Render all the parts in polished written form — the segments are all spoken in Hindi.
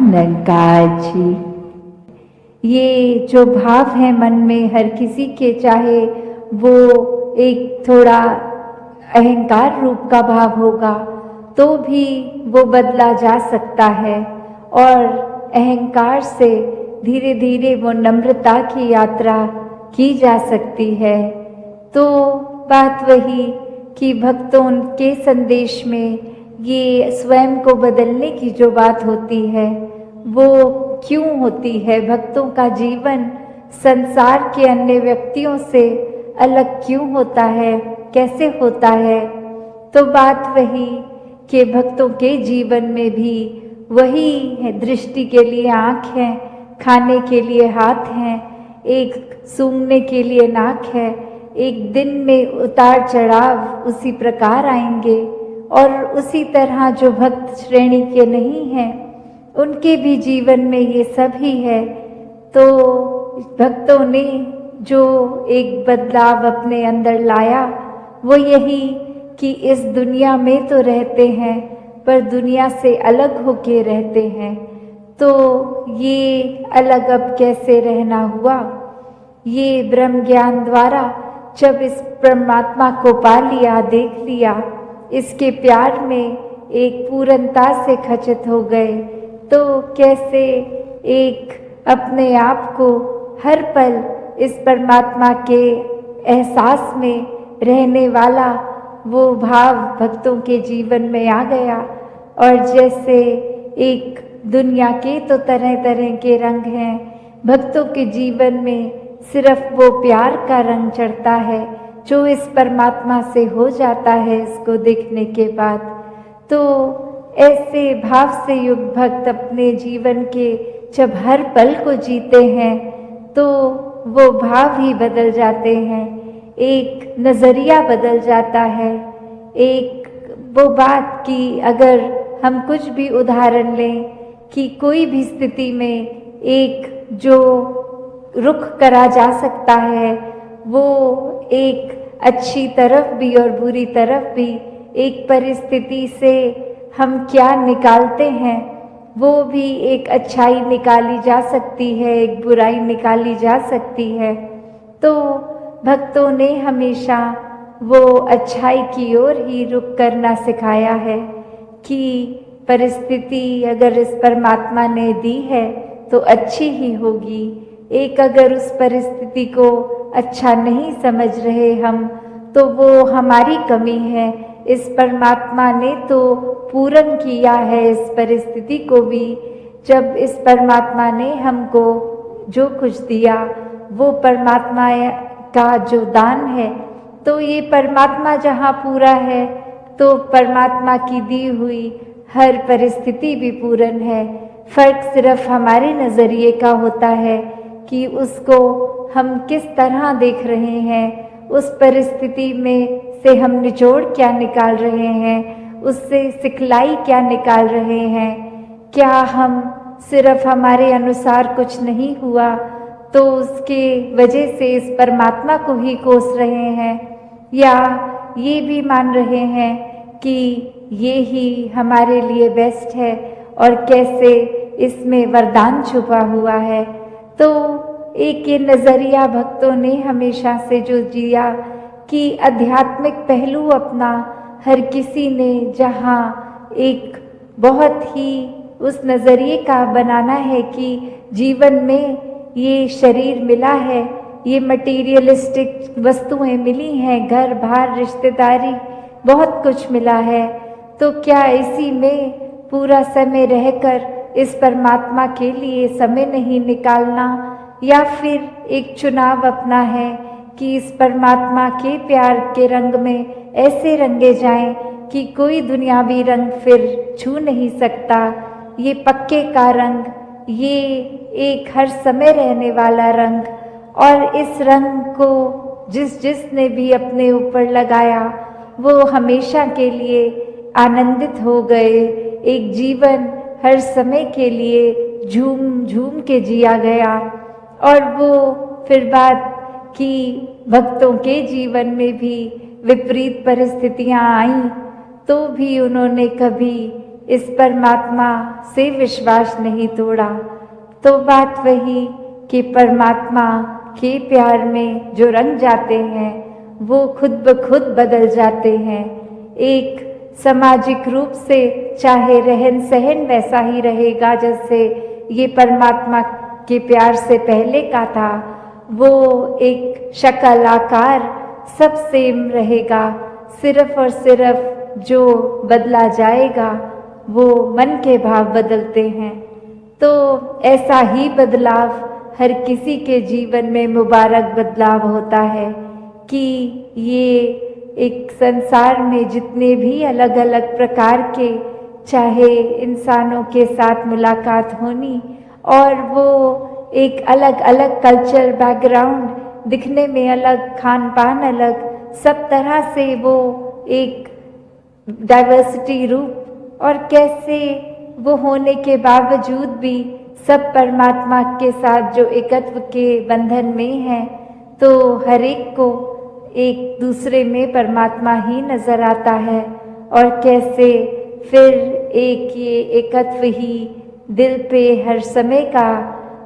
निरंकार जी। ये जो भाव है मन में हर किसी के, चाहे वो एक थोड़ा अहंकार रूप का भाव होगा तो भी वो बदला जा सकता है, और अहंकार से धीरे धीरे वो नम्रता की यात्रा की जा सकती है। तो बात वही कि भक्तों के संदेश में ये स्वयं को बदलने की जो बात होती है वो क्यों होती है, भक्तों का जीवन संसार के अन्य व्यक्तियों से अलग क्यों होता है, कैसे होता है। तो बात वही कि भक्तों के जीवन में भी वही है, दृष्टि के लिए आँख है, खाने के लिए हाथ हैं, एक सूंघने के लिए नाक है। एक दिन में उतार चढ़ाव उसी प्रकार आएंगे, और उसी तरह जो भक्त श्रेणी के नहीं हैं उनके भी जीवन में ये सब ही है। तो भक्तों ने जो एक बदलाव अपने अंदर लाया वो यही कि इस दुनिया में तो रहते हैं पर दुनिया से अलग होके रहते हैं। तो ये अलग अब कैसे रहना हुआ, ये ब्रह्म ज्ञान द्वारा जब इस परमात्मा को पा लिया, देख लिया, इसके प्यार में एक पूर्णता से खचित हो गए, तो कैसे एक अपने आप को हर पल इस परमात्मा के एहसास में रहने वाला वो भाव भक्तों के जीवन में आ गया। और जैसे एक दुनिया के तो तरह तरह के रंग हैं, भक्तों के जीवन में सिर्फ वो प्यार का रंग चढ़ता है जो इस परमात्मा से हो जाता है इसको देखने के बाद। तो ऐसे भाव से युक्त भक्त अपने जीवन के जब हर पल को जीते हैं तो वो भाव ही बदल जाते हैं, एक नज़रिया बदल जाता है। एक वो बात कि अगर हम कुछ भी उदाहरण लें कि कोई भी स्थिति में एक जो रुख करा जा सकता है वो एक अच्छी तरफ भी और बुरी तरफ भी, एक परिस्थिति से हम क्या निकालते हैं वो भी एक अच्छाई निकाली जा सकती है, एक बुराई निकाली जा सकती है। तो भक्तों ने हमेशा वो अच्छाई की ओर ही रुख करना सिखाया है कि परिस्थिति अगर इस परमात्मा ने दी है तो अच्छी ही होगी। एक अगर उस परिस्थिति को अच्छा नहीं समझ रहे हम तो वो हमारी कमी है। इस परमात्मा ने तो पूर्ण किया है इस परिस्थिति को भी। जब इस परमात्मा ने हमको जो कुछ दिया वो परमात्मा का जो दान है, तो ये परमात्मा जहाँ पूरा है तो परमात्मा की दी हुई हर परिस्थिति भी पूर्ण है। फर्क सिर्फ हमारे नज़रिए का होता है कि उसको हम किस तरह देख रहे हैं, उस परिस्थिति में से हम निचोड़ क्या निकाल रहे हैं, उससे सिखलाई क्या निकाल रहे हैं। क्या हम सिर्फ हमारे अनुसार कुछ नहीं हुआ तो उसके वजह से इस परमात्मा को ही कोस रहे हैं, या ये भी मान रहे हैं कि ये ही हमारे लिए बेस्ट है और कैसे इसमें वरदान छुपा हुआ है। तो एक ये नज़रिया भक्तों ने हमेशा से जो जिया कि आध्यात्मिक पहलू अपना हर किसी ने जहाँ एक बहुत ही उस नज़रिए का बनाना है कि जीवन में ये शरीर मिला है, ये मटीरियलिस्टिक वस्तुएं मिली हैं, घर बार रिश्तेदारी बहुत कुछ मिला है, तो क्या इसी में पूरा समय रहकर इस परमात्मा के लिए समय नहीं निकालना, या फिर एक चुनाव अपना है कि इस परमात्मा के प्यार के रंग में ऐसे रंगे जाएं कि कोई दुनियावी रंग फिर छू नहीं सकता। ये पक्के का रंग, ये एक हर समय रहने वाला रंग, और इस रंग को जिसने भी अपने ऊपर लगाया वो हमेशा के लिए आनंदित हो गए। एक जीवन हर समय के लिए झूम झूम के जिया गया। और वो फिर बात कि भक्तों के जीवन में भी विपरीत परिस्थितियां आईं तो भी उन्होंने कभी इस परमात्मा से विश्वास नहीं तोड़ा, तो बात वही कि परमात्मा के प्यार में जो रंग जाते हैं वो खुद ब खुद बदल जाते हैं। एक सामाजिक रूप से चाहे रहन सहन वैसा ही रहेगा जैसे ये परमात्मा के प्यार से पहले का था, वो एक शक्ल आकार सब सेम रहेगा, सिर्फ और सिर्फ जो बदला जाएगा वो मन के भाव बदलते हैं। तो ऐसा ही बदलाव हर किसी के जीवन में मुबारक बदलाव होता है कि ये एक संसार में जितने भी अलग अलग प्रकार के चाहे इंसानों के साथ मुलाकात होनी और वो एक अलग अलग कल्चर बैकग्राउंड, दिखने में अलग, खान पान अलग, सब तरह से वो एक डाइवर्सिटी रूप और कैसे वो होने के बावजूद भी सब परमात्मा के साथ जो एकत्व के बंधन में हैं, तो हर एक को एक दूसरे में परमात्मा ही नजर आता है। और कैसे फिर एक ये एकत्व ही दिल पे हर समय का,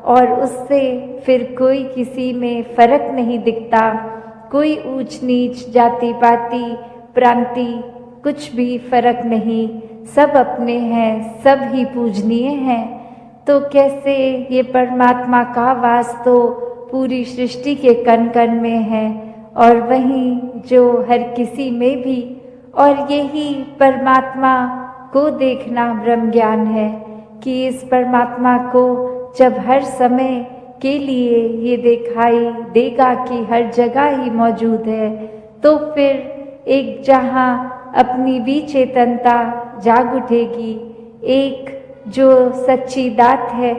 और उससे फिर कोई किसी में फर्क नहीं दिखता, कोई ऊंच नीच जाति पाति प्रांति कुछ भी फर्क नहीं, सब अपने हैं, सब ही पूजनीय हैं। तो कैसे ये परमात्मा का वास तो पूरी सृष्टि के कण कण में है और वहीं जो हर किसी में भी, और यही परमात्मा को देखना ब्रह्म ज्ञान है कि इस परमात्मा को जब हर समय के लिए ये दिखाई देगा कि हर जगह ही मौजूद है, तो फिर एक जहाँ अपनी भी चेतनता जाग उठेगी, एक जो सच्ची दात है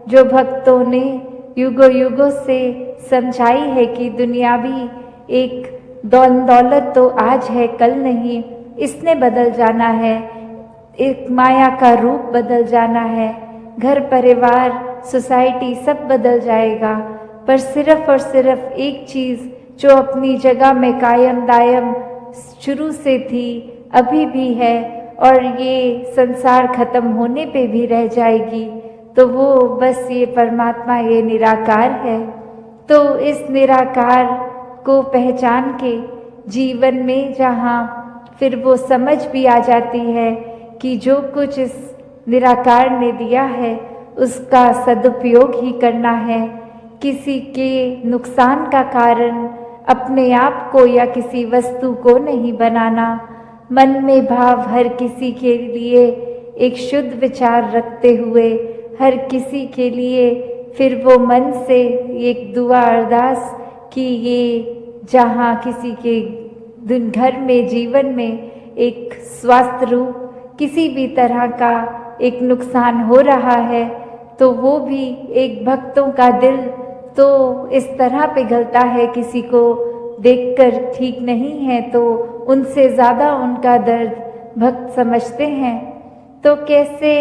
जो भक्तों ने युगों युगों से समझाई है कि दुनिया भी एक दौलत तो आज है कल नहीं, इसने बदल जाना है, एक माया का रूप बदल जाना है, घर परिवार सोसाइटी सब बदल जाएगा, पर सिर्फ और सिर्फ एक चीज़ जो अपनी जगह में कायम दायम शुरू से थी, अभी भी है और ये संसार खत्म होने पे भी रह जाएगी, तो वो बस ये परमात्मा, ये निराकार है। तो इस निराकार को पहचान के जीवन में जहाँ फिर वो समझ भी आ जाती है कि जो कुछ इस निराकार ने दिया है उसका सदुपयोग ही करना है, किसी के नुकसान का कारण अपने आप को या किसी वस्तु को नहीं बनाना, मन में भाव हर किसी के लिए एक शुद्ध विचार रखते हुए हर किसी के लिए फिर वो मन से एक दुआ अरदास कि ये जहाँ किसी के दिन घर में जीवन में एक स्वास्थ्य रूप किसी भी तरह का एक नुकसान हो रहा है, तो वो भी एक भक्तों का दिल तो इस तरह पिघलता है, किसी को देखकर ठीक नहीं है तो उनसे ज़्यादा उनका दर्द भक्त समझते हैं। तो कैसे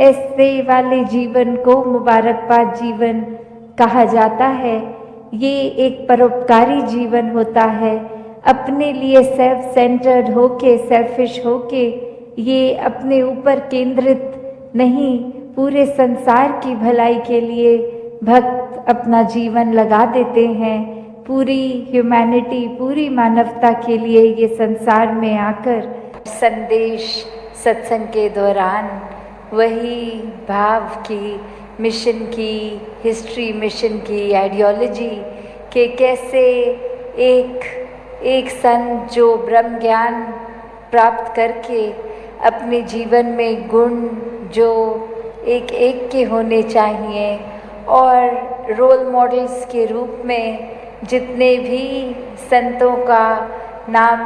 ऐसे वाले जीवन को मुबारकबाद जीवन कहा जाता है। ये एक परोपकारी जीवन होता है, अपने लिए सेल्फ सेंटर्ड होके, सेल्फिश होके, ये अपने ऊपर केंद्रित नहीं, पूरे संसार की भलाई के लिए भक्त अपना जीवन लगा देते हैं, पूरी ह्यूमैनिटी, पूरी मानवता के लिए ये संसार में आकर संदेश सत्संग के दौरान वही भाव की, मिशन की, हिस्ट्री मिशन की आइडियोलॉजी के कैसे एक संत जो ब्रह्म ज्ञान प्राप्त करके अपने जीवन में गुण जो एक एक के होने चाहिए और रोल मॉडल्स के रूप में जितने भी संतों का नाम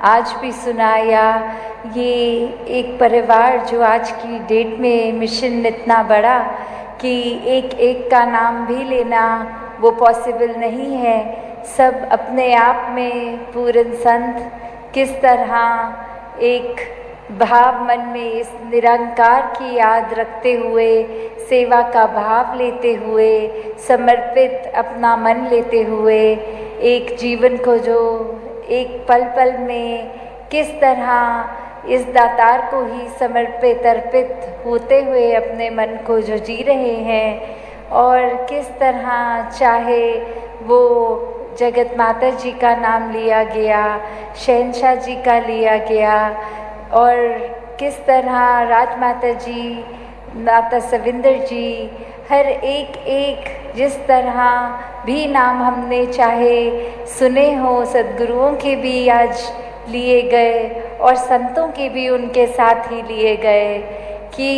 आज भी सुनाया, ये एक परिवार जो आज की डेट में मिशन इतना बड़ा कि एक एक का नाम भी लेना वो पॉसिबल नहीं है। सब अपने आप में पूर्ण संत किस तरह एक भाव मन में इस निरंकार की याद रखते हुए, सेवा का भाव लेते हुए, समर्पित अपना मन लेते हुए एक जीवन को जो एक पल पल में किस तरह इस दातार को ही समर्पित अर्पित होते हुए अपने मन को जो जी रहे हैं, और किस तरह चाहे वो जगत माता जी का नाम लिया गया, शहंशाह जी का लिया गया, और किस तरह राजमाता जी, माता सविंदर जी, हर एक एक जिस तरह भी नाम हमने चाहे सुने हो, सद्गुरुओं के भी आज लिए गए और संतों के भी उनके साथ ही लिए गए, कि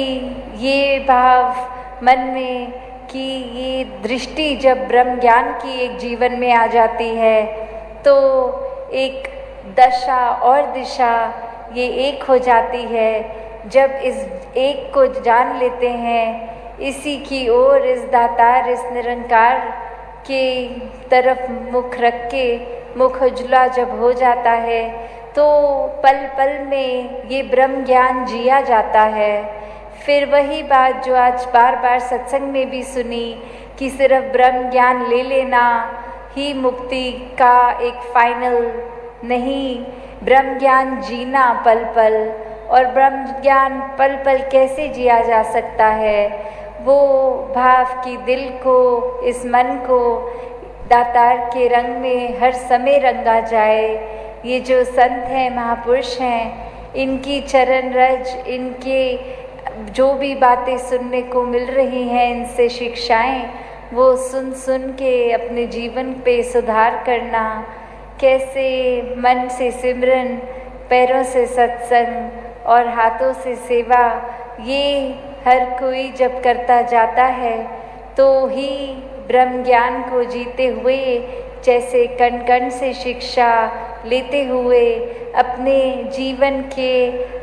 ये भाव मन में, कि ये दृष्टि जब ब्रह्म ज्ञान की एक जीवन में आ जाती है तो एक दशा और दिशा ये एक हो जाती है। जब इस एक को जान लेते हैं, इसी की ओर, इस दातार, इस निरंकार के तरफ मुख रख के मुख उजला जब हो जाता है तो पल पल में ये ब्रह्म ज्ञान जिया जाता है। फिर वही बात जो आज बार बार सत्संग में भी सुनी कि सिर्फ ब्रह्म ज्ञान ले लेना ही मुक्ति का एक फाइनल नहीं, ब्रह्म ज्ञान जीना पल पल। और ब्रह्म ज्ञान पल पल कैसे जिया जा सकता है, वो भाव की दिल को, इस मन को दातार के रंग में हर समय रंगा जाए। ये जो संत हैं, महापुरुष हैं, इनकी चरण रज, इनके जो भी बातें सुनने को मिल रही हैं, इनसे शिक्षाएं, वो सुन सुन के अपने जीवन पे सुधार करना, कैसे मन से सिमरन, पैरों से सत्संग और हाथों से सेवा, ये हर कोई जब करता जाता है तो ही ब्रह्म ज्ञान को जीते हुए, जैसे कण कण से शिक्षा लेते हुए अपने जीवन के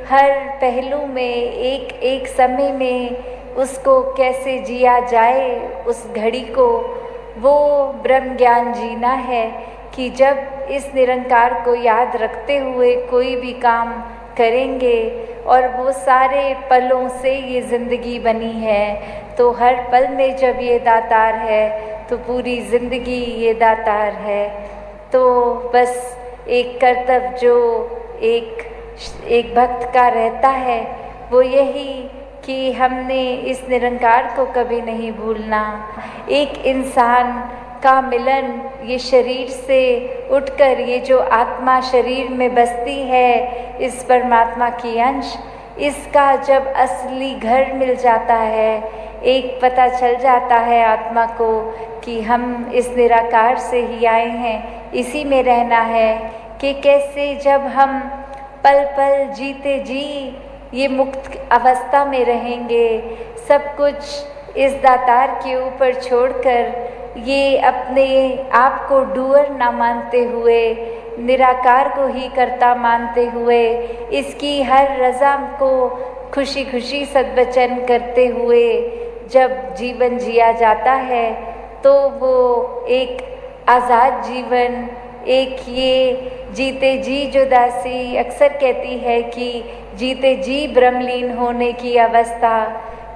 हर पहलू में एक एक समय में उसको कैसे जिया जाए, उस घड़ी को, वो ब्रह्म ज्ञान जीना है। कि जब इस निरंकार को याद रखते हुए कोई भी काम करेंगे, और वो सारे पलों से ये ज़िंदगी बनी है, तो हर पल में जब ये दातार है तो पूरी ज़िंदगी ये दातार है। तो बस एक कर्तव्य जो एक भक्त का रहता है वो यही कि हमने इस निरंकार को कभी नहीं भूलना। एक इंसान का मिलन, ये शरीर से उठकर ये जो आत्मा शरीर में बसती है, इस परमात्मा की अंश, इसका जब असली घर मिल जाता है, एक पता चल जाता है आत्मा को कि हम इस निराकार से ही आए हैं, इसी में रहना है, कि कैसे जब हम पल पल जीते जी ये मुक्त अवस्था में रहेंगे, सब कुछ इस दातार के ऊपर छोड़कर, ये अपने आप को डूअर ना मानते हुए, निराकार को ही कर्ता मानते हुए, इसकी हर रज़ा को खुशी खुशी सद्वचन करते हुए जब जीवन जिया जाता है तो वो एक आज़ाद जीवन, एक ये जीते जी जो दासी अक्सर कहती है कि जीते जी ब्रह्मलीन होने की अवस्था,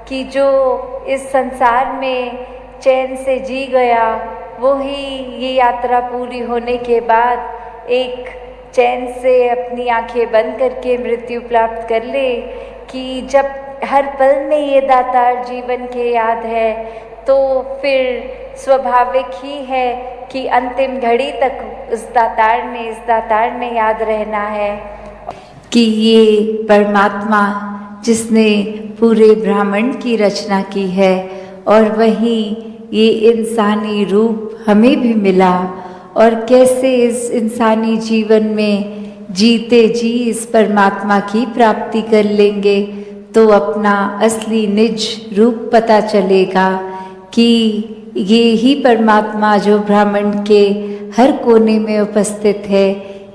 कि जो इस संसार में चैन से जी गया, वो ही ये यात्रा पूरी होने के बाद एक चैन से अपनी आंखें बंद करके मृत्यु प्राप्त कर ले। कि जब हर पल में ये दातार जीवन के याद है तो फिर स्वाभाविक ही है कि अंतिम घड़ी तक इस दातार ने याद रहना है कि ये परमात्मा जिसने पूरे ब्रह्मांड की रचना की है, और वही ये इंसानी रूप हमें भी मिला, और कैसे इस इंसानी जीवन में जीते जी इस परमात्मा की प्राप्ति कर लेंगे तो अपना असली निज रूप पता चलेगा कि ये ही परमात्मा जो ब्रह्मांड के हर कोने में उपस्थित है,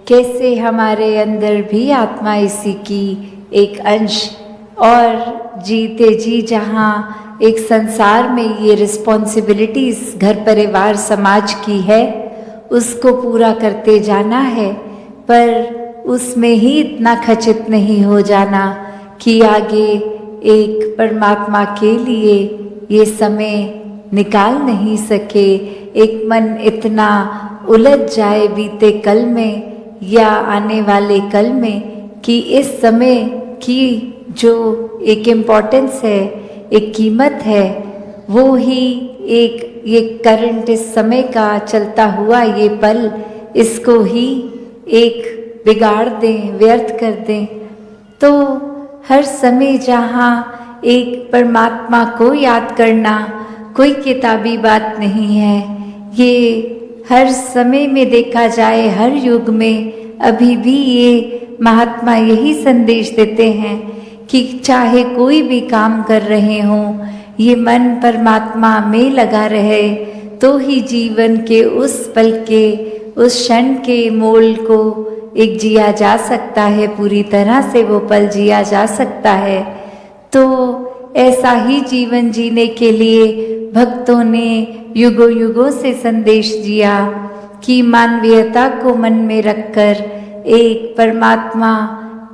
कैसे हमारे अंदर भी आत्मा इसी की एक अंश, और जीते जी जहाँ एक संसार में ये रिस्पॉन्सिबिलिटीज़ घर परिवार समाज की है, उसको पूरा करते जाना है, पर उसमें ही इतना खचित नहीं हो जाना कि आगे एक परमात्मा के लिए ये समय निकाल नहीं सके, एक मन इतना उलझ जाए बीते कल में या आने वाले कल में कि इस समय की जो एक इम्पोर्टेंस है, एक कीमत है, वो ही एक ये करंट इस समय का चलता हुआ ये पल, इसको ही एक बिगाड़ दें, व्यर्थ कर दें। तो हर समय जहाँ एक परमात्मा को याद करना कोई किताबी बात नहीं है। ये हर समय में देखा जाए, हर युग में अभी भी ये महात्मा यही संदेश देते हैं कि चाहे कोई भी काम कर रहे हों, ये मन परमात्मा में लगा रहे तो ही जीवन के उस पल के, उस क्षण के मोल को एक जिया जा सकता है, पूरी तरह से वो पल जिया जा सकता है। तो ऐसा ही जीवन जीने के लिए भक्तों ने युगों युगों से संदेश दिया कि मानवीयता को मन में रखकर एक परमात्मा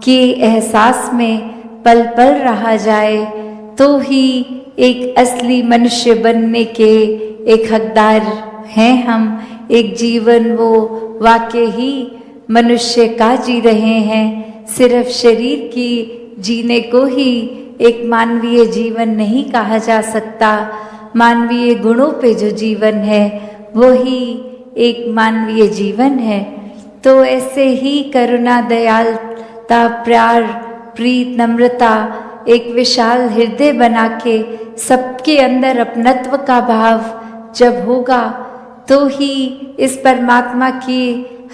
के एहसास में पल पल रहा जाए तो ही एक असली मनुष्य बनने के एक हकदार हैं हम। एक जीवन वो वाकई ही मनुष्य का जी रहे हैं। सिर्फ शरीर की जीने को ही एक मानवीय जीवन नहीं कहा जा सकता। मानवीय गुणों पे जो जीवन है वो ही एक मानवीय जीवन है। तो ऐसे ही करुणा, दयालुता, प्यार, प्रीत, नम्रता, एक विशाल हृदय बना के सबके अंदर अपनत्व का भाव जब होगा तो ही इस परमात्मा की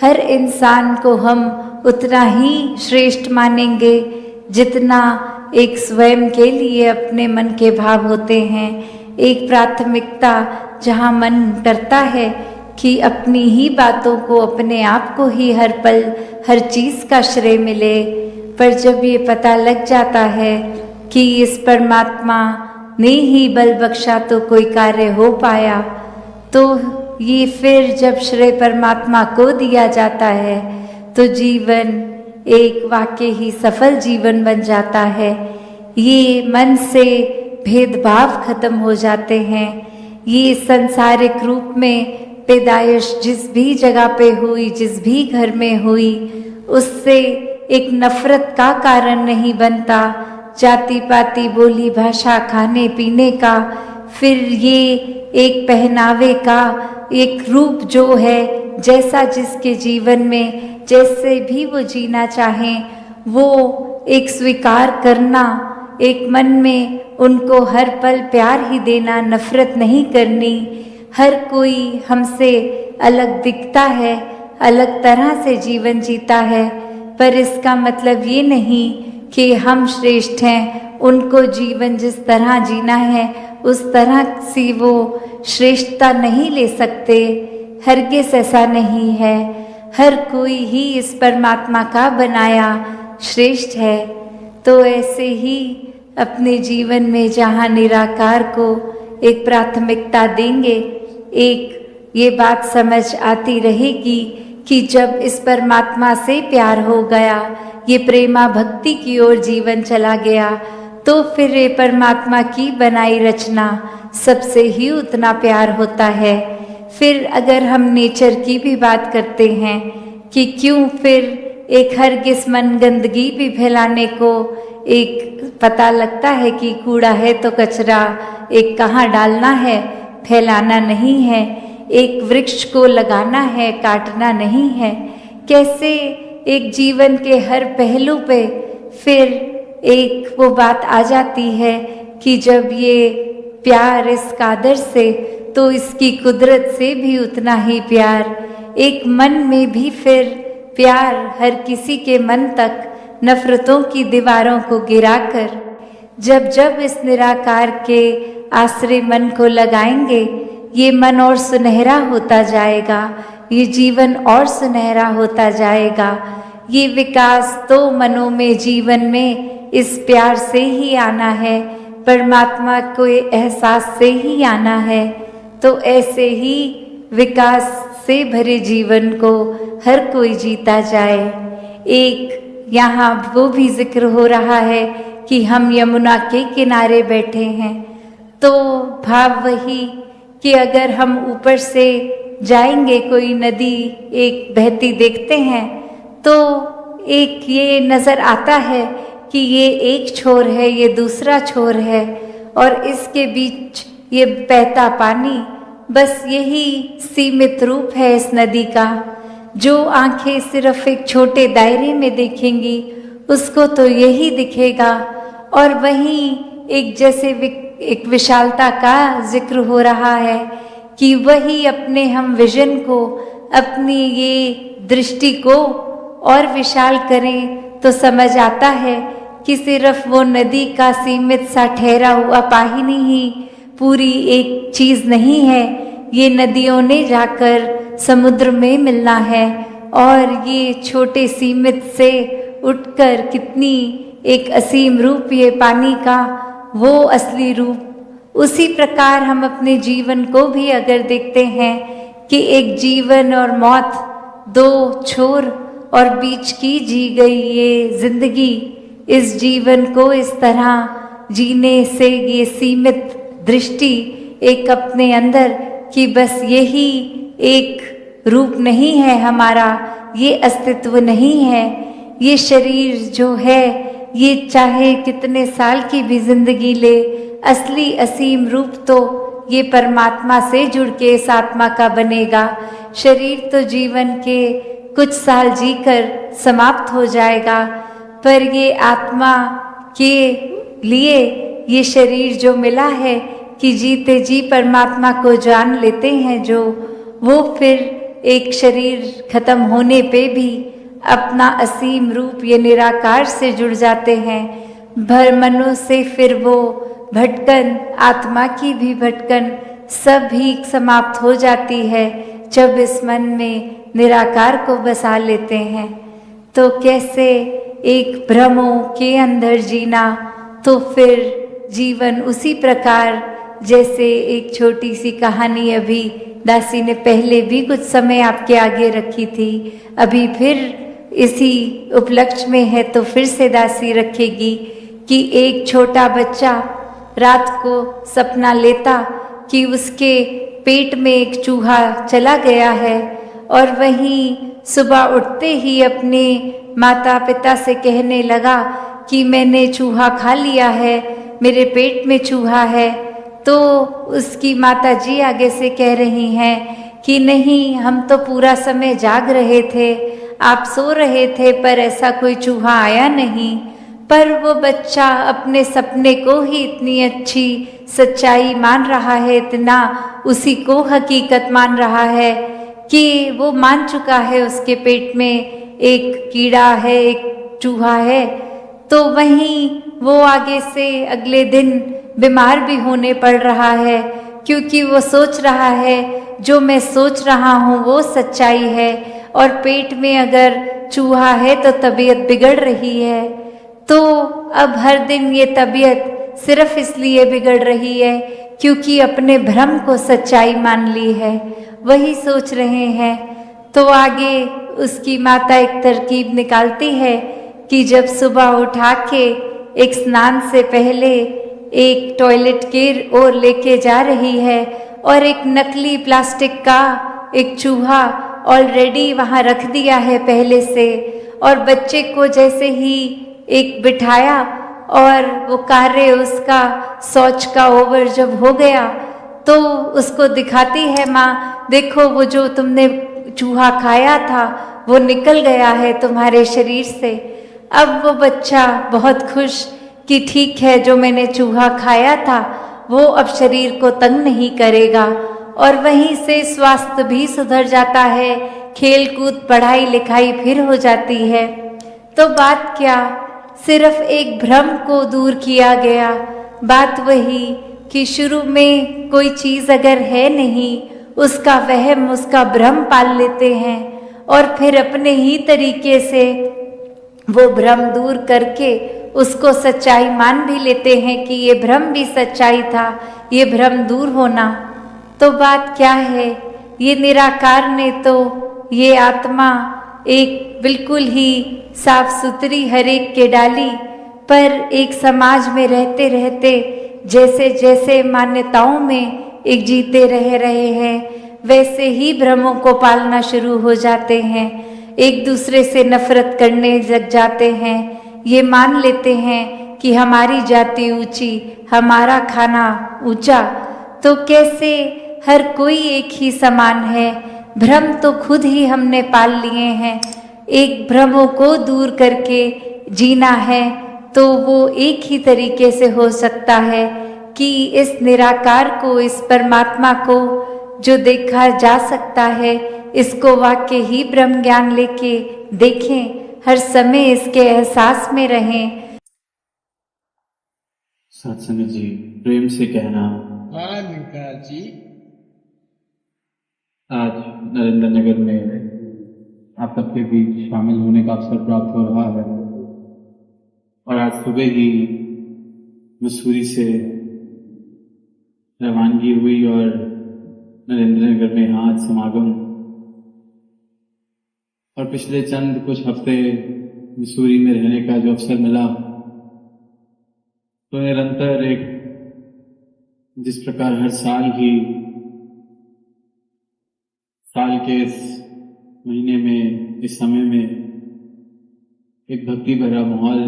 हर इंसान को हम उतना ही श्रेष्ठ मानेंगे जितना एक स्वयं के लिए अपने मन के भाव होते हैं। एक प्राथमिकता जहाँ मन करता है कि अपनी ही बातों को, अपने आप को ही हर पल हर चीज़ का श्रेय मिले। पर जब ये पता लग जाता है कि इस परमात्मा ने ही बल बख्शा तो कोई कार्य हो पाया, तो ये फिर जब श्रेय परमात्मा को दिया जाता है तो जीवन एक वाकई ही सफल जीवन बन जाता है। ये मन से भेदभाव खत्म हो जाते हैं। ये संसारिक रूप में पैदाइश जिस भी जगह पे हुई, जिस भी घर में हुई, उससे एक नफरत का कारण नहीं बनता। जाति पाति, बोली भाषा, खाने पीने का, फिर ये एक पहनावे का एक रूप जो है, जैसा जिसके जीवन में जैसे भी वो जीना चाहें, वो एक स्वीकार करना, एक मन में उनको हर पल प्यार ही देना, नफरत नहीं करनी। हर कोई हमसे अलग दिखता है, अलग तरह से जीवन जीता है, पर इसका मतलब ये नहीं कि हम श्रेष्ठ हैं। उनको जीवन जिस तरह जीना है उस तरह से वो श्रेष्ठता नहीं ले सकते। हरगिज़ ऐसा नहीं है। हर कोई ही इस परमात्मा का बनाया श्रेष्ठ है। तो ऐसे ही अपने जीवन में जहाँ निराकार को एक प्राथमिकता देंगे, एक ये बात समझ आती रहेगी कि जब इस परमात्मा से प्यार हो गया, ये प्रेमा भक्ति की ओर जीवन चला गया, तो फिर ये परमात्मा की बनाई रचना सबसे ही उतना प्यार होता है। फिर अगर हम नेचर की भी बात करते हैं कि क्यों फिर एक हरगिज़ मन गंदगी भी फैलाने को एक पता लगता है कि कूड़ा है तो कचरा एक कहाँ डालना है, फैलाना नहीं है। एक वृक्ष को लगाना है, काटना नहीं है। कैसे एक जीवन के हर पहलू पे फिर एक वो बात आ जाती है कि जब ये प्यार इस कादर से, तो इसकी कुदरत से भी उतना ही प्यार। एक मन में भी फिर प्यार हर किसी के मन तक नफरतों की दीवारों को गिराकर जब जब इस निराकार के आश्रय मन को लगाएंगे, ये मन और सुनहरा होता जाएगा, ये जीवन और सुनहरा होता जाएगा। ये विकास तो मनों में, जीवन में इस प्यार से ही आना है, परमात्मा को एहसास से ही आना है। तो ऐसे ही विकास से भरे जीवन को हर कोई जीता जाए। एक यहाँ वो भी जिक्र हो रहा है कि हम यमुना के किनारे बैठे हैं, तो भाव वही कि अगर हम ऊपर से जाएंगे, कोई नदी एक बहती देखते हैं, तो एक ये नज़र आता है कि ये एक छोर है, ये दूसरा छोर है, और इसके बीच ये बहता पानी, बस यही सीमित रूप है इस नदी का। जो आंखें सिर्फ एक छोटे दायरे में देखेंगी उसको तो यही दिखेगा, और वहीं एक जैसे एक विशालता का जिक्र हो रहा है कि वही अपने हम विजन को, अपनी ये दृष्टि को और विशाल करें तो समझ आता है कि सिर्फ वो नदी का सीमित सा ठहरा हुआ पानी ही पूरी एक चीज़ नहीं है। ये नदियों ने जाकर समुद्र में मिलना है, और ये छोटे सीमित से उठकर कितनी एक असीम रूप ये पानी का, वो असली रूप। उसी प्रकार हम अपने जीवन को भी अगर देखते हैं कि एक जीवन और मौत, दो छोर और बीच की जी गई ये जिंदगी, इस जीवन को इस तरह जीने से ये सीमित दृष्टि एक अपने अंदर कि बस यही एक रूप नहीं है हमारा, ये अस्तित्व नहीं है। ये शरीर जो है ये चाहे कितने साल की भी जिंदगी ले, असली असीम रूप तो ये परमात्मा से जुड़ के इस आत्मा का बनेगा। शरीर तो जीवन के कुछ साल जीकर समाप्त हो जाएगा, पर ये आत्मा के लिए ये शरीर जो मिला है कि जीते जी परमात्मा को जान लेते हैं जो, वो फिर एक शरीर खत्म होने पे भी अपना असीम रूप ये निराकार से जुड़ जाते हैं। भरमनों से फिर वो भटकन, आत्मा की भी भटकन सब ही समाप्त हो जाती है जब इस मन में निराकार को बसा लेते हैं। तो कैसे एक भ्रमों के अंदर जीना, तो फिर जीवन उसी प्रकार जैसे एक छोटी सी कहानी अभी दासी ने पहले भी कुछ समय आपके आगे रखी थी, अभी फिर इसी उपलक्ष्य में है तो फिर से दासी रखेगी कि एक छोटा बच्चा रात को सपना लेता कि उसके पेट में एक चूहा चला गया है, और वहीं सुबह उठते ही अपने माता पिता से कहने लगा कि मैंने चूहा खा लिया है, मेरे पेट में चूहा है। तो उसकी माता जी आगे से कह रही हैं कि नहीं, हम तो पूरा समय जाग रहे थे, आप सो रहे थे, पर ऐसा कोई चूहा आया नहीं। पर वो बच्चा अपने सपने को ही इतनी अच्छी सच्चाई मान रहा है, इतना उसी को हकीकत मान रहा है कि वो मान चुका है उसके पेट में एक कीड़ा है, एक चूहा है। तो वहीं वो आगे से अगले दिन बीमार भी होने पड़ रहा है, क्योंकि वो सोच रहा है जो मैं सोच रहा हूँ वो सच्चाई है, और पेट में अगर चूहा है तो तबीयत बिगड़ रही है। तो अब हर दिन ये तबीयत सिर्फ इसलिए बिगड़ रही है क्योंकि अपने भ्रम को सच्चाई मान ली है, वही सोच रहे हैं। तो आगे उसकी माता एक तरकीब निकालती है कि जब सुबह उठा के एक स्नान से पहले एक टॉयलेट के ओर लेके जा रही है, और एक नकली प्लास्टिक का एक चूहा ऑलरेडी वहाँ रख दिया है पहले से, और बच्चे को जैसे ही एक बिठाया और वो कार्य उसका शौच का ओवर जब हो गया तो उसको दिखाती है माँ, देखो वो जो तुमने चूहा खाया था वो निकल गया है तुम्हारे शरीर से। अब वो बच्चा बहुत खुश कि ठीक है, जो मैंने चूहा खाया था वो अब शरीर को तंग नहीं करेगा, और वहीं से स्वास्थ्य भी सुधर जाता है, खेल कूद पढ़ाई लिखाई फिर हो जाती है। तो बात क्या, सिर्फ एक भ्रम को दूर किया गया। बात वही कि शुरू में कोई चीज़ अगर है नहीं, उसका वहम, उसका भ्रम पाल लेते हैं, और फिर अपने ही तरीके से वो भ्रम दूर करके उसको सच्चाई मान भी लेते हैं कि ये भ्रम भी सच्चाई था, ये भ्रम दूर होना। तो बात क्या है, ये निराकार ने तो ये आत्मा एक बिल्कुल ही साफ सुथरी हर एक के डाली, पर एक समाज में रहते रहते जैसे जैसे मान्यताओं में एक जीते रह रहे हैं, वैसे ही भ्रमों को पालना शुरू हो जाते हैं। एक दूसरे से नफरत करने लग जाते हैं। ये मान लेते हैं कि हमारी जाति ऊंची, हमारा खाना ऊंचा, तो कैसे हर कोई एक ही समान है। भ्रम तो खुद ही हमने पाल लिए हैं। एक भ्रमों को दूर करके जीना है तो वो एक ही तरीके से हो सकता है कि इस निराकार को, इस परमात्मा को जो देखा जा सकता है, इसको वाकई ही ब्रह्म ज्ञान लेके देखें, हर समय इसके एहसास में रहें। सत्संग जी, प्रेम से कहना। हाँ निकाल जी। आज नरेंद्र नगर में आप सबके बीच शामिल होने का अवसर प्राप्त हो रहा है और आज सुबह ही मसूरी से रवानगी हुई और नरेंद्र नगर में यहाँ आज समागम। और पिछले चंद कुछ हफ्ते मसूरी में रहने का जो अवसर मिला, तो निरंतर एक जिस प्रकार हर साल ही साल के इस महीने में, इस समय में एक भक्ति भरा माहौल,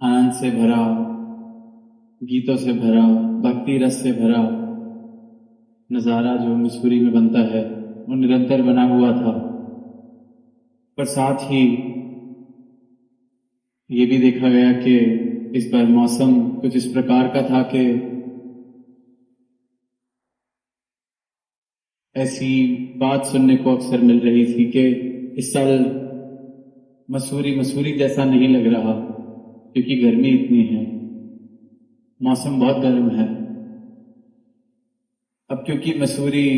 आनंद से भरा, गीतों से भरा, भक्ति रस से भरा नज़ारा जो मसूरी में बनता है वो निरंतर बना हुआ था। पर साथ ही ये भी देखा गया कि इस बार मौसम कुछ इस प्रकार का था कि ऐसी बात सुनने को अक्सर मिल रही थी कि इस साल मसूरी जैसा नहीं लग रहा क्योंकि गर्मी इतनी है, मौसम बहुत गर्म है। अब क्योंकि मसूरी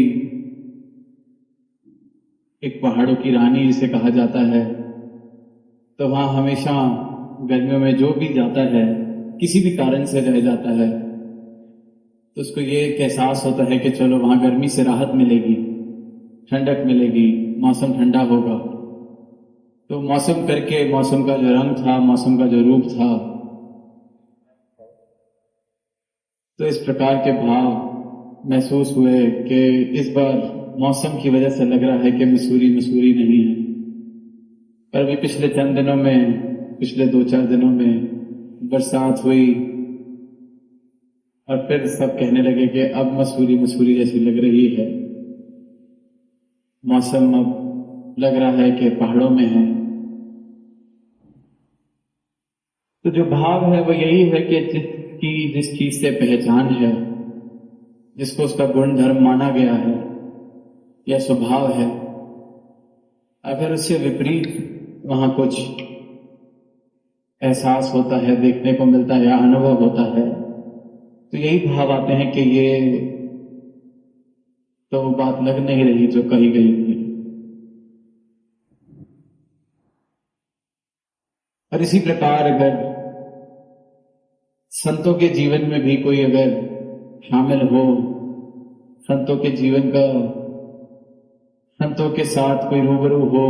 एक पहाड़ों की रानी जिसे कहा जाता है, तो वहां हमेशा गर्मियों में जो भी जाता है, किसी भी कारण से रह जाता है, तो उसको ये एक एहसास होता है कि चलो वहां गर्मी से राहत मिलेगी, ठंडक मिलेगी, मौसम ठंडा होगा। तो मौसम करके मौसम का जो रंग था, मौसम का जो रूप था, तो इस प्रकार के भाव महसूस हुए कि इस बार मौसम की वजह से लग रहा है कि मसूरी नहीं है। पर अभी पिछले चंद दिनों में, पिछले 2-4 दिनों में बरसात हुई और फिर सब कहने लगे कि अब मसूरी जैसी लग रही है। मौसम अब लग रहा है कि पहाड़ों में है। तो जो भाव है वो यही है कि जिस चीज से पहचान है, जिसको उसका गुण धर्म माना गया है या स्वभाव है, अगर उससे विपरीत वहां कुछ एहसास होता है, देखने को मिलता है या अनुभव होता है, तो यही भाव आते हैं कि ये तो वो बात लग नहीं रही जो कही गई थी। और इसी प्रकार अगर संतों के जीवन में भी कोई अगर शामिल हो, संतों के जीवन का, संतों के साथ कोई रूबरू हो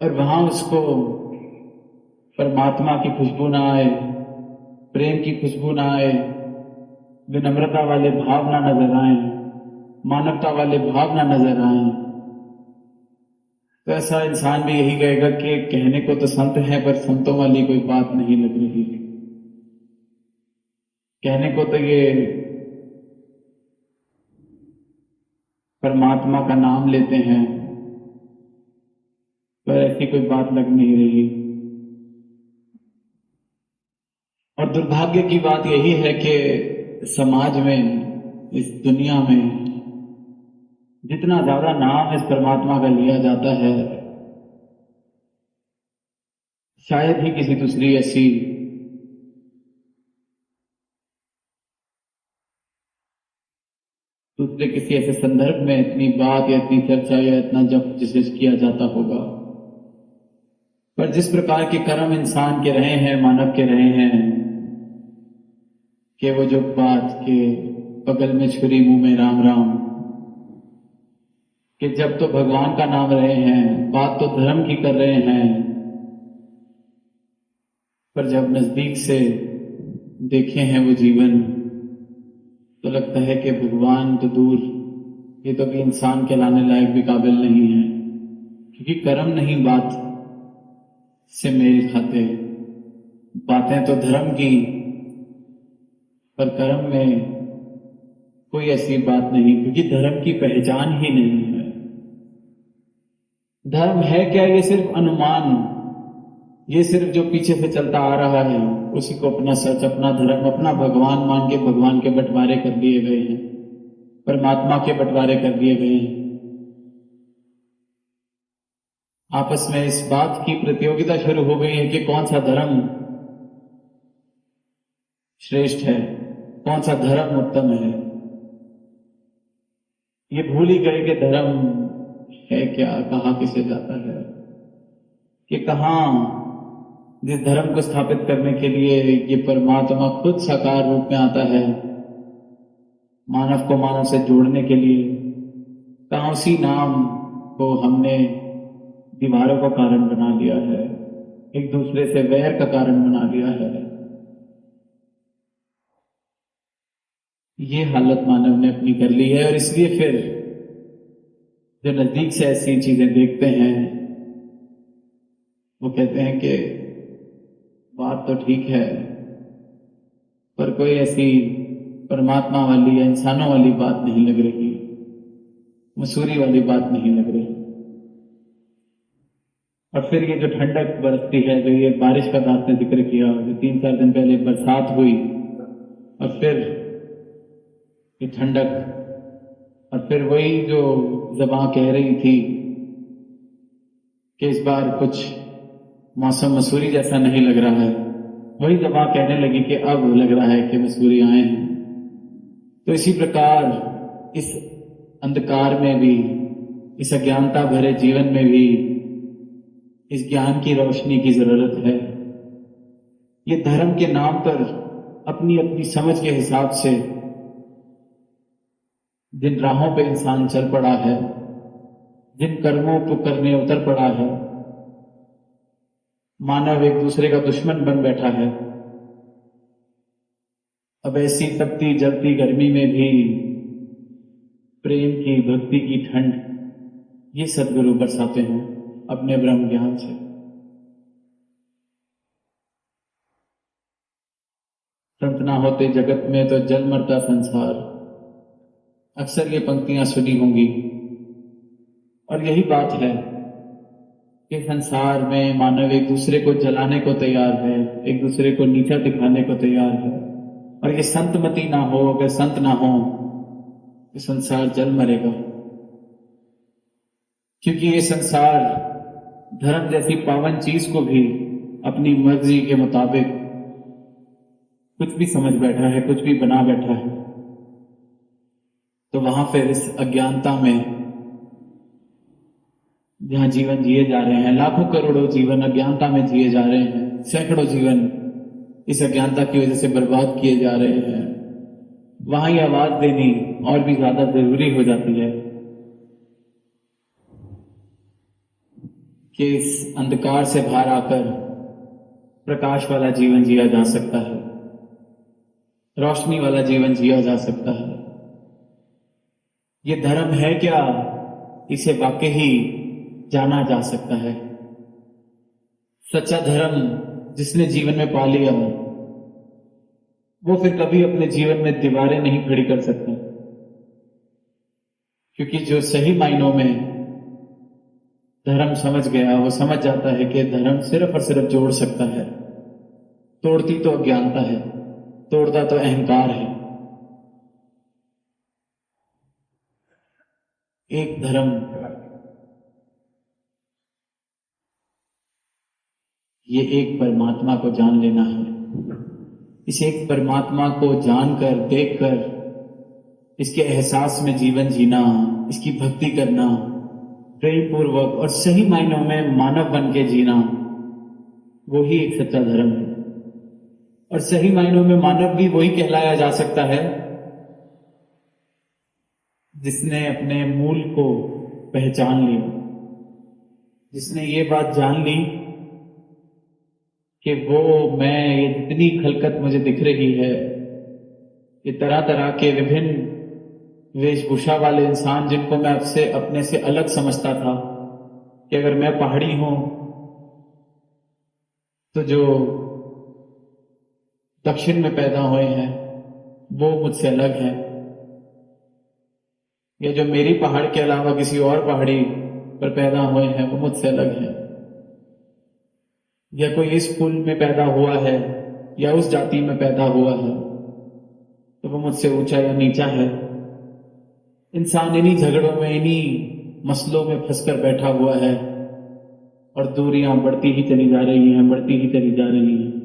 और वहां उसको परमात्मा की खुशबू ना आए, प्रेम की खुशबू ना आए, विनम्रता वाले भाव ना नजर आए, मानवता वाले भाव ना नजर आए, तो ऐसा इंसान भी यही कहेगा कि कहने को तो संत है पर संतों वाली कोई बात नहीं लग रही। कहने को तो ये परमात्मा का नाम लेते हैं पर ऐसी कोई बात लग नहीं रही। और दुर्भाग्य की बात यही है कि समाज में, इस दुनिया में जितना ज्यादा नाम इस परमात्मा का लिया जाता है, शायद ही किसी दूसरी ऐसी दूसरे किसी ऐसे संदर्भ में इतनी बात या इतनी चर्चा या इतना जप जिसे किया जाता होगा। पर जिस प्रकार के कर्म इंसान के रहे हैं, मानव के रहे हैं, कि वो जो बात के बगल में छुरी मुंह में राम राम, कि जब तो भगवान का नाम रहे हैं, बात तो धर्म की कर रहे हैं, पर जब नजदीक से देखे हैं वो जीवन, तो लगता है कि भगवान तो दूर, ये तो भी इंसान कहलाने लायक भी काबिल नहीं है। क्योंकि कर्म नहीं बात से मेल खाते। बातें तो धर्म की, पर कर्म में कोई ऐसी बात नहीं, क्योंकि धर्म की पहचान ही नहीं है। धर्म है क्या? ये सिर्फ अनुमान, ये सिर्फ जो पीछे से चलता आ रहा है उसी को अपना सच, अपना धर्म, अपना भगवान मान के भगवान के बंटवारे कर लिए गए हैं, परमात्मा के बंटवारे कर दिए गए हैं। आपस में इस बात की प्रतियोगिता शुरू हो गई है कि कौन सा धर्म श्रेष्ठ है, कौन सा धर्म उत्तम है। ये भूल ही गए कि धर्म है क्या, कहा किसे जाता है, कि कहां जिस धर्म को स्थापित करने के लिए ये परमात्मा खुद साकार रूप में आता है, मानव को मानव से जोड़ने के लिए, कहां उसी नाम को हमने दीवारों का कारण बना लिया है, एक दूसरे से वैर का कारण बना लिया है। ये हालत मानव ने अपनी कर ली है, और इसलिए फिर जो नजदीक से ऐसी चीजें देखते हैं वो कहते हैं कि बात तो ठीक है, पर कोई ऐसी परमात्मा वाली या इंसानों वाली बात नहीं लग रही, मसूरी वाली बात नहीं लग रही। और फिर ये जो ठंडक बरसती है, जो ये बारिश का दास ने जिक्र किया, जो 3-4 दिन पहले बरसात हुई, और फिर ये ठंडक, और फिर वही जो ज़बां कह रही थी कि इस बार कुछ मौसम मसूरी जैसा नहीं लग रहा है, वही ज़बां कहने लगी कि अब लग रहा है कि मसूरी आए हैं। तो इसी प्रकार इस अंधकार में भी, इस अज्ञानता भरे जीवन में भी इस ज्ञान की रोशनी की जरूरत है। ये धर्म के नाम पर अपनी अपनी समझ के हिसाब से जिन राहों पे इंसान चल पड़ा है, जिन कर्मों को करने उतर पड़ा है, मानव एक दूसरे का दुश्मन बन बैठा है। अब ऐसी तपती जलती गर्मी में भी प्रेम की, भक्ति की ठंड ये सदगुरु बरसाते हैं अपने ब्रह्म ज्ञान से। संत ना होते जगत में तो जल मरता संसार, अक्सर ये पंक्तियां सुनी होंगी। और यही बात है कि संसार में मानव एक दूसरे को जलाने को तैयार है, एक दूसरे को नीचा दिखाने को तैयार है। और ये संतमति ना हो, अगर संत ना हो तो संसार जल मरेगा। क्योंकि ये संसार धर्म जैसी पावन चीज को भी अपनी मर्जी के मुताबिक कुछ भी समझ बैठा है, कुछ भी बना बैठा है। तो वहां फिर इस अज्ञानता में जहां जीवन जिए जा रहे हैं, लाखों करोड़ों जीवन अज्ञानता में जिए जा रहे हैं, सैकड़ों जीवन इस अज्ञानता की वजह से बर्बाद किए जा रहे हैं, वहां ये आवाज देनी और भी ज्यादा जरूरी हो जाती है कि इस अंधकार से बाहर आकर प्रकाश वाला जीवन जिया जा सकता है, रोशनी वाला जीवन जिया जा सकता है। ये धर्म है क्या, इसे वाकई ही जाना जा सकता है। सच्चा धर्म जिसने जीवन में पा लिया वो फिर कभी अपने जीवन में दीवारें नहीं खड़ी कर सकता, क्योंकि जो सही मायनों में धर्म समझ गया वो समझ जाता है कि धर्म सिर्फ और सिर्फ जोड़ सकता है। तोड़ती तो अज्ञानता है, तोड़ता तो अहंकार है। एक धर्म, ये एक परमात्मा को जान लेना है। इस एक परमात्मा को जानकर, देखकर, इसके एहसास में जीवन जीना, इसकी भक्ति करना, प्रेम पूर्वक और सही मायनों में मानव बन के जीना, वो ही एक सच्चा धर्म है। और सही मायनों में मानव भी वही कहलाया जा सकता है जिसने अपने मूल को पहचान लिया, जिसने ये बात जान ली कि वो मैं, ये जितनी खलकत मुझे दिख रही है, ये तरह तरह के विभिन्न वेशभूषा वाले इंसान जिनको मैं अब से अपने से अलग समझता था, कि अगर मैं पहाड़ी हूं तो जो दक्षिण में पैदा हुए हैं वो मुझसे अलग है, या जो मेरी पहाड़ के अलावा किसी और पहाड़ी पर पैदा हुए हैं वो मुझसे अलग है, या कोई इस कुल में पैदा हुआ है या उस जाति में पैदा हुआ है तो वो मुझसे ऊंचा या नीचा है। इंसान इन्हीं झगड़ों में, इन्हीं मसलों में फंसकर बैठा हुआ है और दूरियां बढ़ती ही चली जा रही हैं, बढ़ती ही चली जा रही हैं।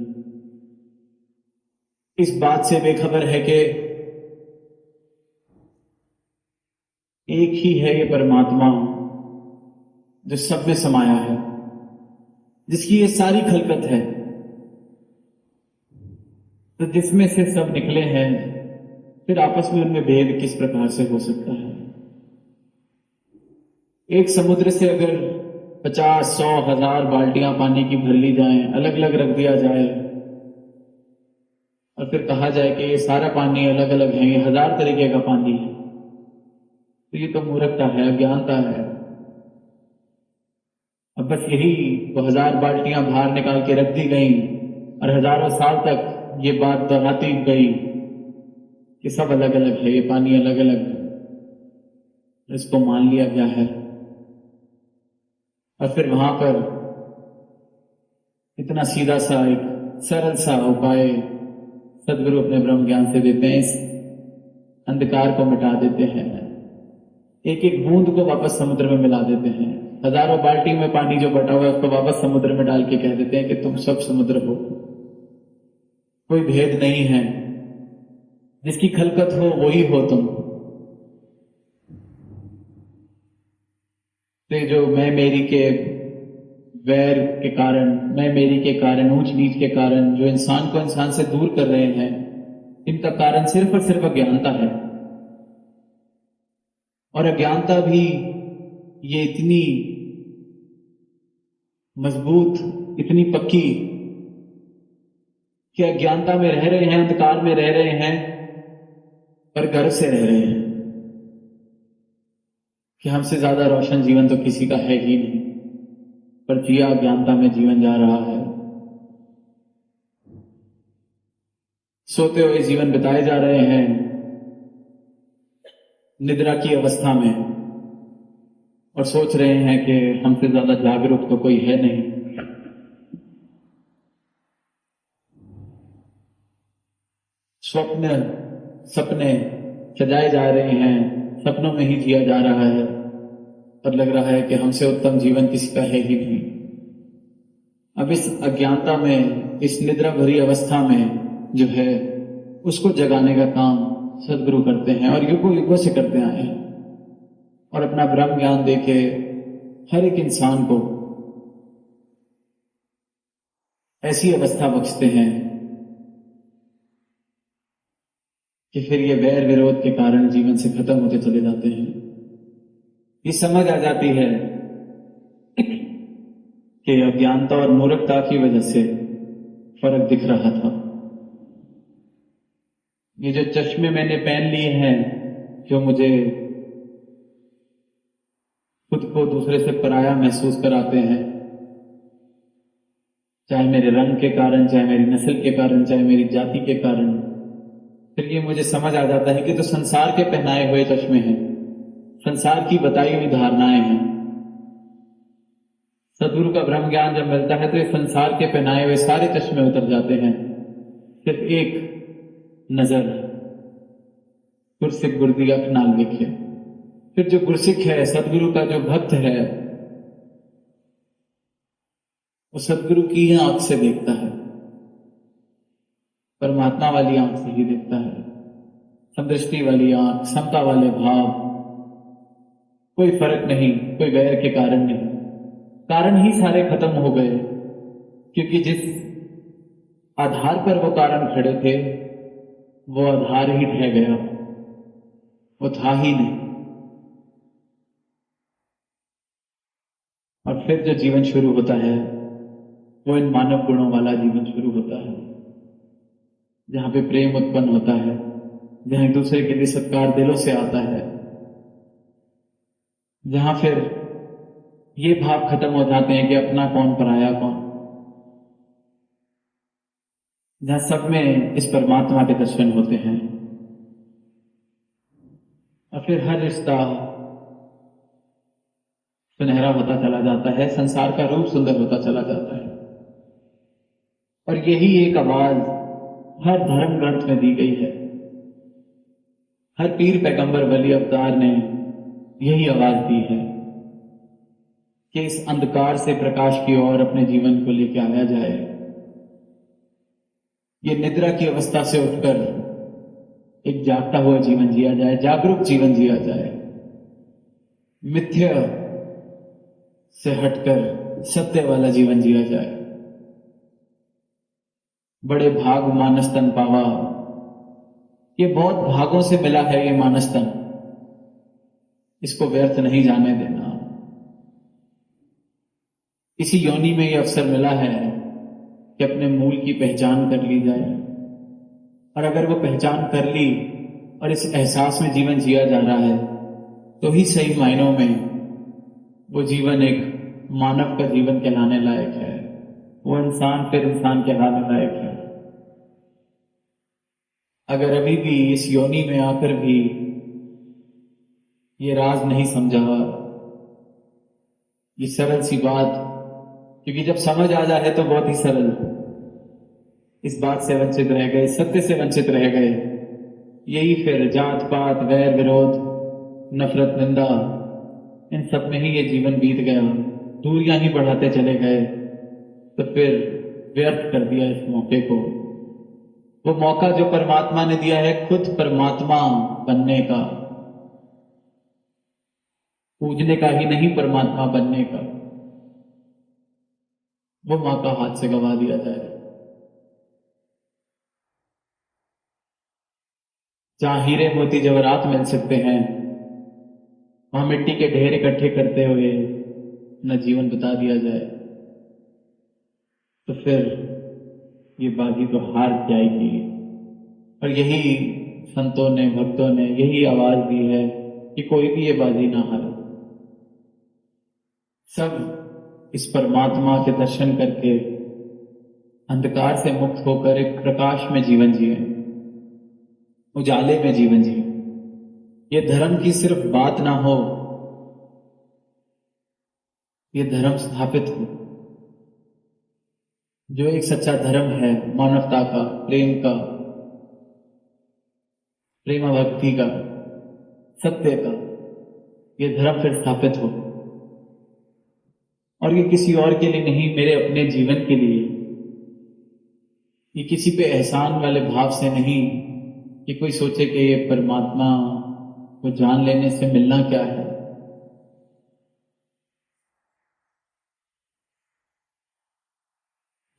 इस बात से बेखबर है कि एक ही है ये परमात्मा जो सब में समाया है, जिसकी ये सारी खलकत है। तो जिसमें से सब निकले हैं, फिर आपस में उनमें भेद किस प्रकार से हो सकता है? एक समुद्र से अगर 50, 100, 1000 बाल्टियां पानी की भर ली जाएं, अलग अलग रख दिया जाए और फिर कहा जाए कि ये सारा पानी अलग अलग है, ये 1000 तरीके का पानी है, तो ये तो मूर्खता है, अज्ञानता है। अब बस यही वो 1000 बाल्टियां बाहर निकाल के रख दी गई और हजारों साल तक ये बात दोहराती गई कि सब अलग अलग है, ये पानी अलग अलग है, इसको मान लिया गया है। और फिर वहां पर इतना सीधा सा, एक सरल सा उपाय सदगुरु अपने ब्रह्म ज्ञान से देते हैं, इस अंधकार को मिटा देते हैं, एक एक बूंद को वापस समुद्र में मिला देते हैं। हजारों बाल्टी में पानी जो बटा हुआ है उसको वापस समुद्र में डाल के कह देते हैं कि तुम सब समुद्र हो, कोई भेद नहीं है, जिसकी खलकत हो वही हो तुम। तो जो मैं मेरी के वैर के कारण, मैं मेरी के कारण, ऊंच नीच के कारण जो इंसान को इंसान से दूर कर रहे हैं, इनका कारण सिर्फ और सिर्फ अज्ञानता है। और अज्ञानता भी ये इतनी मजबूत, इतनी पक्की कि अज्ञानता में रह रहे हैं, अंधकार में रह रहे हैं, पर गर्व से रह रहे हैं कि हमसे ज्यादा रोशन जीवन तो किसी का है ही नहीं, पर जिया अज्ञानता में जीवन जा रहा है। सोते हुए जीवन बिताए जा रहे हैं निद्रा की अवस्था में, और सोच रहे हैं कि हमसे ज्यादा जागरूक तो कोई है नहीं। स्वप्न, सपने सजाए जा रहे हैं, सपनों में ही जिया जा रहा है, पर लग रहा है कि हमसे उत्तम जीवन किसी का है ही नहीं। अब इस अज्ञानता में, इस निद्रा भरी अवस्था में जो है, उसको जगाने का काम सदगुरु करते हैं और युगों युगों से करते आए हैं, और अपना ब्रह्म ज्ञान देके हर एक इंसान को ऐसी अवस्था बख्शते हैं कि फिर ये वैर विरोध के कारण जीवन से खत्म होते चले जाते हैं। ये समझ आ जाती है कि अज्ञानता और मूर्खता की वजह से फर्क दिख रहा था। ये जो चश्मे मैंने पहन लिए हैं, जो मुझे खुद को दूसरे से पराया महसूस कराते हैं, चाहे मेरे रंग के कारण, चाहे मेरी नस्ल के कारण, चाहे मेरी जाति के कारण, फिर ये मुझे समझ आ जाता है कि तो संसार के पहनाए हुए चश्मे हैं, संसार की बताई हुई धारणाएं हैं। सदगुरु का ब्रह्म ज्ञान जब मिलता है तो ये संसार के पहनाए हुए सारे चश्मे उतर जाते हैं। सिर्फ एक नजर गुरसिख गुरदी अख नाल देखे। फिर जो गुरसिख है, सदगुरु का जो भक्त है, वो सदगुरु की ही आंख से देखता है, परमात्मा वाली आंख से ही देखता है, समदृष्टि वाली आंख, समता वाले भाव, कोई फर्क नहीं, कोई वैर के कारण नहीं। कारण ही सारे खत्म हो गए, क्योंकि जिस आधार पर वो कारण खड़े थे वो आधार ही ढह गया, वो था ही नहीं। और फिर जो जीवन शुरू होता है वो इन मानव गुणों वाला जीवन शुरू होता है, जहां पे प्रेम उत्पन्न होता है, जहां एक दूसरे के लिए सत्कार दिलों से आता है, जहां फिर ये भाव खत्म हो जाते हैं कि अपना कौन पराया कौन, जहां सब में इस परमात्मा के दर्शन होते हैं। और फिर हर रिश्ता सुनहरा होता चला जाता है, संसार का रूप सुंदर होता चला जाता है। और यही एक आवाज हर धर्म ग्रंथ में दी गई है। हर पीर पैगंबर वली अवतार ने यही आवाज दी है कि इस अंधकार से प्रकाश की ओर अपने जीवन को लेकर आया जाए। ये निद्रा की अवस्था से उठकर एक जागता हुआ जीवन जिया जाए, जागरूक जीवन जिया जाए, मिथ्या से हटकर सत्य वाला जीवन जिया जाए। बड़े भाग मानस तन पावा, ये बहुत भागों से मिला है ये मानस तन, इसको व्यर्थ नहीं जाने देना। इसी योनि में ये अवसर मिला है कि अपने मूल की पहचान कर ली जाए। और अगर वो पहचान कर ली और इस एहसास में जीवन जिया जा रहा है तो ही सही मायनों में वो जीवन एक मानव का जीवन कहलाने लायक है, वो इंसान फिर इंसान कहलाने लायक है। अगर अभी भी इस योनि में आकर भी ये राज नहीं समझा, ये सरल सी बात, क्योंकि जब समझ आ जाए तो बहुत ही सरल, इस बात से वंचित रह गए, सत्य से वंचित रह गए, यही फिर जात पात वैर विरोध नफरत निंदा, इन सब में ही ये जीवन बीत गया, दूरियां ही बढ़ाते चले गए। तो फिर व्यर्थ कर दिया इस मौके को, वो मौका जो परमात्मा ने दिया है खुद परमात्मा बनने का, पूजने का ही नहीं परमात्मा बनने का, वो मौका हाथ से गवा दिया जाए। जहां हीरे मोती जवाहरात मिल सकते हैं वहां मिट्टी के ढेर इकट्ठे करते हुए न जीवन बिता दिया जाए तो फिर ये बाजी तो हार जाएगी। और यही संतों ने भक्तों ने यही आवाज दी है कि कोई भी ये बाजी ना हारे, सब इस परमात्मा के दर्शन करके अंधकार से मुक्त होकर एक प्रकाश में जीवन जिए, उजाले में जीवन जिए। ये धर्म की सिर्फ बात ना हो, ये धर्म स्थापित हो। जो एक सच्चा धर्म है मानवता का, प्रेम का, प्रेमा भक्ति का, सत्य का, ये धर्म फिर स्थापित हो। और ये किसी और के लिए नहीं, मेरे अपने जीवन के लिए। ये किसी पे एहसान वाले भाव से नहीं कि कोई सोचे कि ये परमात्मा को जान लेने से मिलना क्या है।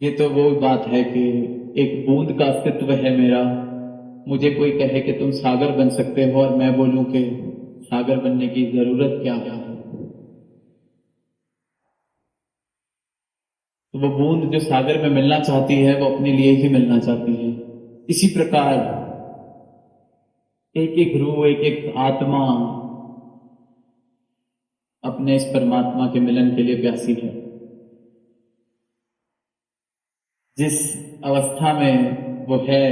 ये तो वो बात है कि एक बूंद का अस्तित्व है मेरा, मुझे कोई कहे कि तुम सागर बन सकते हो और मैं बोलूं कि सागर बनने की जरूरत क्या है। तो वो बूंद जो सागर में मिलना चाहती है वो अपने लिए ही मिलना चाहती है। इसी प्रकार एक एक रूह, एक एक आत्मा अपने इस परमात्मा के मिलन के लिए प्यासी है। जिस अवस्था में वो है,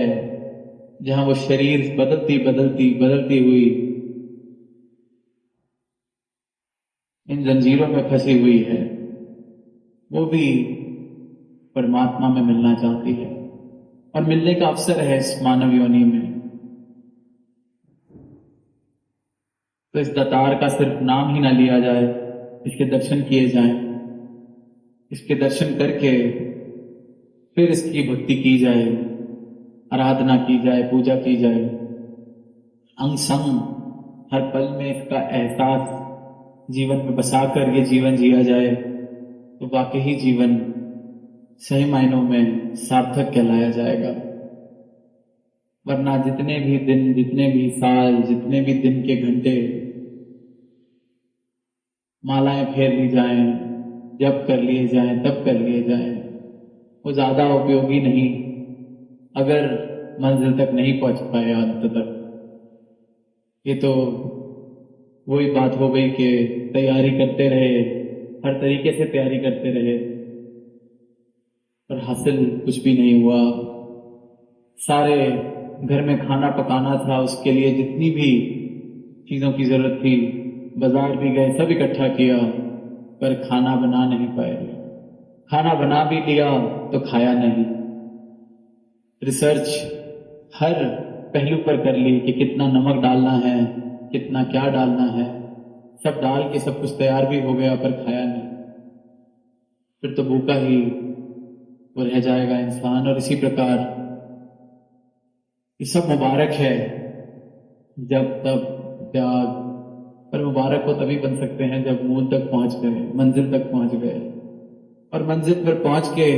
जहां वो शरीर बदलती हुई इन जंजीरों में फंसी हुई है, वो भी परमात्मा में मिलना चाहती है और मिलने का अवसर है इस मानव योनि में। तो इस दातार का सिर्फ नाम ही ना लिया जाए, इसके दर्शन किए जाएं, इसके दर्शन करके फिर इसकी भक्ति की जाए, आराधना की जाए, पूजा की जाए, अंग संग हर पल में इसका एहसास जीवन में बसाकर ये जीवन जिया जाए तो वाकई जीवन सही मायनों में सार्थक कहलाया जाएगा। वरना जितने भी दिन, जितने भी साल, जितने भी दिन के घंटे मालाएं फेर ली जाएं, जब कर लिए जाएं, तब कर लिए जाएं, वो ज्यादा उपयोगी नहीं अगर मंजिल तक नहीं पहुंच पाए अंत तक। ये तो वही बात हो गई कि तैयारी करते रहे हर तरीके से तैयारी करते रहे, पर हासिल कुछ भी नहीं हुआ। सारे घर में खाना पकाना था, उसके लिए जितनी भी चीज़ों की ज़रूरत थी, बाजार भी गए, सब इकट्ठा किया, पर खाना बना नहीं पाए। खाना बना भी लिया तो खाया नहीं। रिसर्च हर पहलू पर कर ली कि कितना नमक डालना है, कितना क्या डालना है, सब डाल के सब कुछ तैयार भी हो गया, पर खाया नहीं। फिर तो भूखा ही वो रह जाएगा इंसान। और इसी प्रकार ये सब मुबारक है जब तब त्याग, पर मुबारक वो तभी बन सकते हैं जब मूल तक पहुंच गए, मंजिल तक पहुंच गए। और मंजिल पर पहुंच के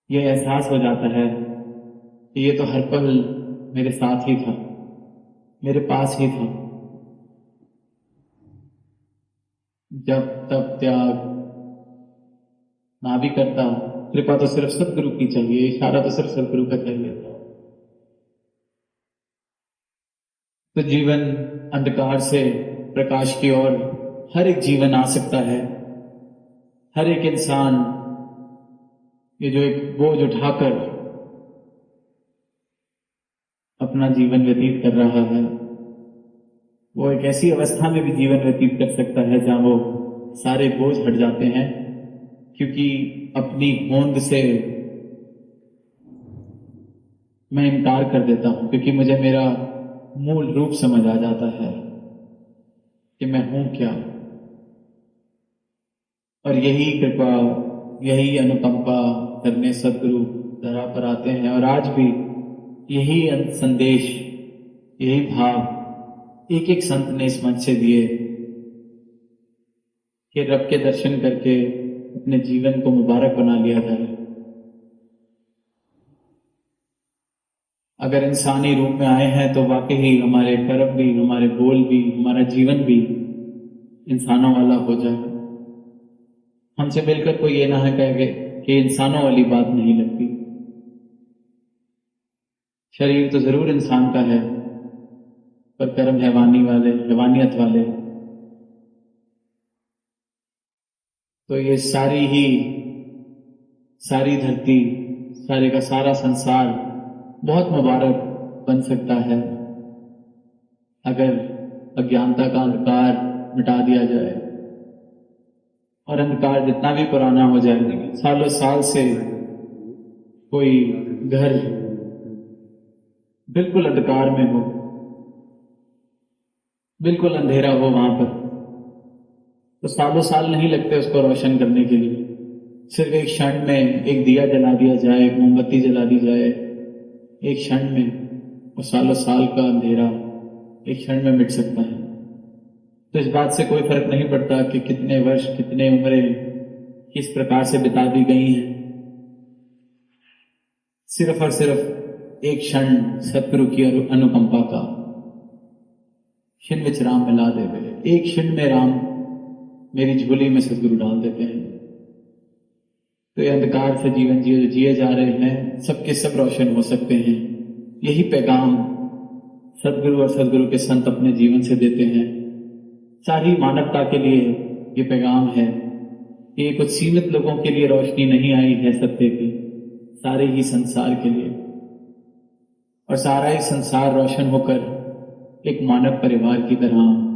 ये एहसास हो जाता है कि ये तो हर पल मेरे साथ ही था, मेरे पास ही था। जब तब त्याग ना भी करता, कृपा तो सिर्फ सदगुरु की चाहिए, इशारा तो सिर्फ सदगुरु का चाहिए था। तो जीवन अंधकार से प्रकाश की ओर हर एक जीवन आ सकता है। हर एक इंसान ये जो एक बोझ उठाकर अपना जीवन व्यतीत कर रहा है, वो एक ऐसी अवस्था में भी जीवन व्यतीत कर सकता है जहां वो सारे बोझ हट जाते हैं, क्योंकि अपनी होंद से मैं इनकार कर देता हूं, क्योंकि मुझे मेरा मूल रूप समझ आ जाता है कि मैं हूं क्या। और यही कृपा, यही अनुकंपा करने सदगुरु धरा पर आते हैं। और आज भी यही संदेश, यही भाव एक एक संत ने इस मंच से दिए कि रब के दर्शन करके अपने जीवन को मुबारक बना लिया जाए। अगर इंसानी रूप में आए हैं तो वाकई हमारे कर्म भी, हमारे बोल भी, हमारा जीवन भी इंसानों वाला हो जाए। हमसे मिलकर कोई ये ना है कहे कि इंसानों वाली बात नहीं लगती। शरीर तो जरूर इंसान का है, पर कर्म हैवानी वाले, हैवानियत वाले। तो ये सारी धरती, सारे का सारा संसार बहुत मुबारक बन सकता है अगर अज्ञानता का अंधकार मिटा दिया जाए। और अंधकार जितना भी पुराना हो जाए, सालों साल से कोई घर बिल्कुल अंधकार में हो, बिल्कुल अंधेरा हो वहां पर, तो सालों साल नहीं लगते उसको रोशन करने के लिए। सिर्फ एक क्षण में एक दिया जला दिया जाए, एक मोमबत्ती जला दी जाए, एक क्षण में वो सालों साल का अंधेरा एक क्षण में मिट सकता है। तो इस बात से कोई फर्क नहीं पड़ता कि कितने वर्ष, कितने उम्रें किस प्रकार से बिता दी गई हैं। सिर्फ और सिर्फ एक क्षण सतगुरु की अनुकंपा का, क्षण विच राम मिला देवे, एक क्षण में राम मेरी झोली में सतगुरु डाल देते हैं। तो ये अंधकार से जीवन जिए जा रहे हैं, सबके सब रोशन हो सकते हैं। यही पैगाम सदगुरु और सदगुरु के संत अपने जीवन से देते हैं। सारी मानवता के लिए ये पैगाम है कि ये कुछ सीमित लोगों के लिए रोशनी नहीं आई है सत्य की, सारे ही संसार के लिए। और सारा ही संसार रोशन होकर एक मानव परिवार की तरह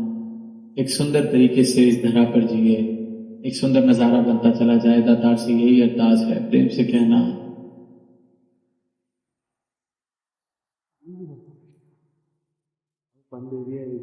एक सुंदर तरीके से इस धरा पर जिए, एक सुंदर नजारा बनता चला जाए। दातार से यही अरदास है, प्रेम से कहना। बंद एरिया है।